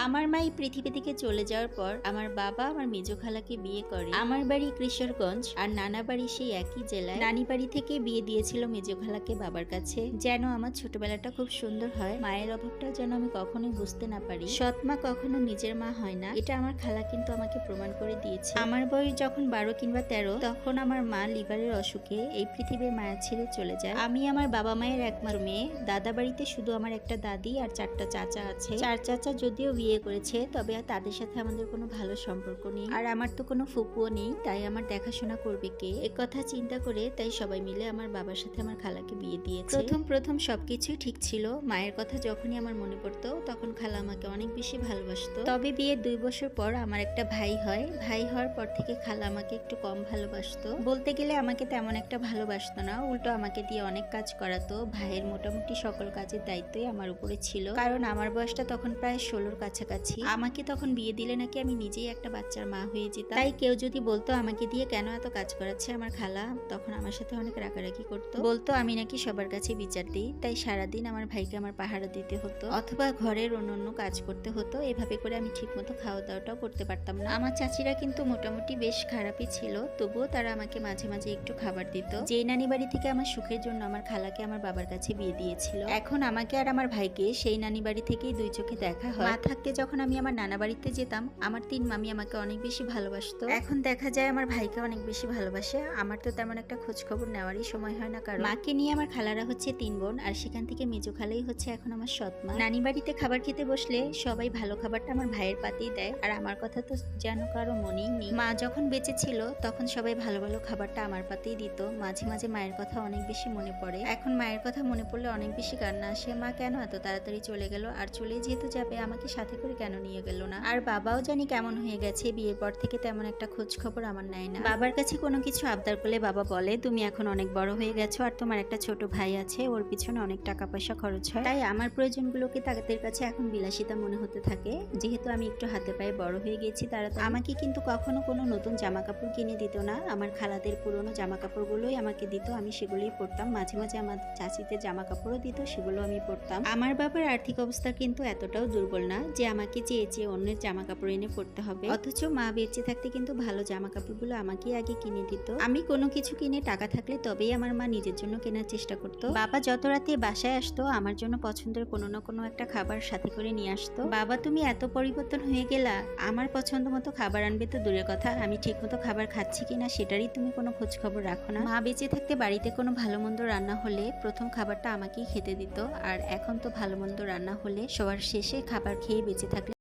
আমার মা এই পৃথিবী থেকে চলে যাওয়ার পর আমার বাবা আমার মেজো খালাকে বিয়ে করে। আমার বাড়ি কিশোরগঞ্জ আর নানা বাড়ি সেই একই জেলায়। নানি বাড়ি থেকে বিয়ে দিয়েছিল মেজো খালাকে বাবার কাছে, যেন আমার ছোটবেলাটা খুব সুন্দর হয়, মায়ের অভাবটা যেন আমি কখনোই বুঝতে না পারি। সৎ মা কখনো নিজের মা হয় না, এটা আমার খালা কিন্তু আমাকে প্রমাণ করে দিয়েছে। আমার বয়স যখন 12 কিংবা 13, তখন আমার মা লিভারের অসুখে এই পৃথিবীর মায়া ছেড়ে চলে যায়। আমি আমার বাবা মায়ের একমাত্র মেয়ে। দাদা বাড়িতে শুধু আমার একটা দাদি আর 4টা চাচা আছে। 4 চাচা যদিও বিয়ে করেছে, তবে তাদের সাথে আমাদের কোনো ভালো সম্পর্ক নেই। আর আমার তো কোনো ফুপুও নেই, তাই আমার দেখাশোনা করবে কে, এ কথা চিন্তা করে তাই সবাই মিলে আমার বাবার সাথে আমার খালাকে বিয়ে দিয়েছে। প্রথম সবকিছুই ঠিক ছিল। মায়ের কথা যখনই আমার মনে পড়তো তখন খালা আমাকে অনেক বেশি ভালোবাসতো। তবে বিয়ের 2 বছর পর আমার একটা ভাই হয়। ভাই হওয়ার পর থেকে খালা আমাকে একটু কম ভালোবাসতো। বলতে গেলে আমাকে তেমন একটা ভালোবাসতো না, উল্টো আমাকে দিয়ে অনেক কাজ করাতো। ভাইয়ের মোটামুটি সকল কাজের দায়িত্বই আমার উপরে ছিল, কারণ আমার বয়সটা তখন প্রায় 16-র কাছাকাছি। আমাকে তখন বিয়ে দিলে নাকি আমি নিজেই একটা বাচ্চার মা হয়ে যেতাম। তাই কেউ যদি বলতো আমাকে দিয়ে কেন এত কাজ করাচ্ছে আমার খালা, তখন আমার সাথে অনেক রাগারাগি করতো। বলতো আমি নাকি সবার কাছে বিচার দিই, তাই সারাদিন আমার ভাইকে আমার পাহারা দিতে হতো, অথবা ঘরের অন্য কাজ করতে হতো। এভাবে করে আমি ঠিক মতো খাওয়া দাওয়াটাও করতে পারতাম না। আমার চাচিরা কিন্তু মোটামুটি বেশ খারাপই ছিল, তবুও তারা আমাকে মাঝে মাঝে একটু খাবার দিত। যেই নানি বাড়ি থেকে আমার সুখের জন্য আমার খালাকে আমার বাবার কাছে বিয়ে দিয়েছিল, এখন আমাকে আর আমার ভাইকে সেই নানি বাড়ি থেকেই 2 চোখে দেখা হয়। মা থাকতে যখন আমি আমার নানা বাড়িতে যেতাম, আমার 3 মামি আমাকে অনেক বেশি ভালোবাসতো। এখন দেখা যায় আমার ভাইকে অনেক বেশি ভালোবাসে। আমার তো তেমন একটা খোঁজ খবর নেওয়ারই সময় হয় না, কারণ মাকে নিয়ে আমার খালারা হচ্ছে 3 বোন, আর সেখান থেকে মেজো খালাই হচ্ছে এখন আমার সৎ মা। নানি বাড়িতে খাবার খেতে বসলে সবাই ভালো খাবারটা আমার ভাইয়ের পাতেই দেয়, আর আমার কথা তো যেন কারো মনেই নেই। মা যখন বেঁচে ছিল তখন সবাই ভালো ভালো খাবারটা আমার পাতেই দিত। মাঝে মাঝে মায়ের কথা অনেক বেশি মনে পড়ে। এখন মায়ের কথা মনে পড়লে অনেক বেশি কান্না আসে। মা কেন এত তাড়াতাড়ি চলে গেল, আর চলে যেহেতু যাবে আমাকে সাথে করে কেন নিয়ে গেল না। আর বাবাও জানি কেমন হয়ে গেছে, বিয়ের পর থেকে তেমন একটা খোঁজ খবর আমার নেয় না। বাবার কাছে কোনো কিছু আবদার করলে বাবা বলে, তুমি এখন অনেক বড় হয়ে গেছো, আর তোমার একটা ছোট ভাই আছে, ওর পিছনে অনেক টাকা পয়সা খরচ হয়, তাই আমার প্রয়োজনগুলোকে তাদের কাছে এখন বিলাসিতা মনে হতে থাকে। যেহেতু আমি একটু হাতে পায়ে বড় হয়ে গেছি, তারা তো আমাকে কিন্তু কখনো কোনো নতুন জামা কাপড় কিনে দিত না। আমার খালাদের পুরনো জামা কাপড়গুলোই আমাকে দিত, আমি সেগুলোই পরতাম। মাঝে মাঝে আমার চাচিদের জামা কাপড়ও দিত, সেগুলো আমি পরতাম। আমার বাবার আর্থিক অবস্থা কিন্তু এতটাও দুর্বল না যে আমাকে চেয়ে অন্যের জামা কাপড় এনে পরতে হবে, অথচ মা বেঁচে থাকতে কিন্তু ভালো জামা কাপড়গুলো আমাকেই আগে কিনে দিত। আমি কোনো কিছু কিনে টাকা থাকলে তবেই আমার মা নিজের জন্য কেনার চেষ্টা করতো। বাবা যত রাতে বাসায় আসতো আমার জন্য পছন্দের কোনো না কোনো একটা খাবার সাথে করে নিয়ে আসতো। বাবা তুমি এত পরিবর্তন হয়ে গেলা, আমার পছন্দ মতো খাবার আনবে তো দূরের কথা, আমি ঠিক মতো খাবার খাচ্ছি কিনা সেটারই তুমি কোনো খোঁজ খবর রাখো না। মা বেঁচে থাকতে বাড়িতে কোনো ভালো মন্দ রান্না হলে প্রথম খাবারটা আমাকেই খেতে দিত, আর এখন তো ভালো মন্দ রান্না হলে সবার শেষে খাবার খেয়ে বেঁচে থাকলে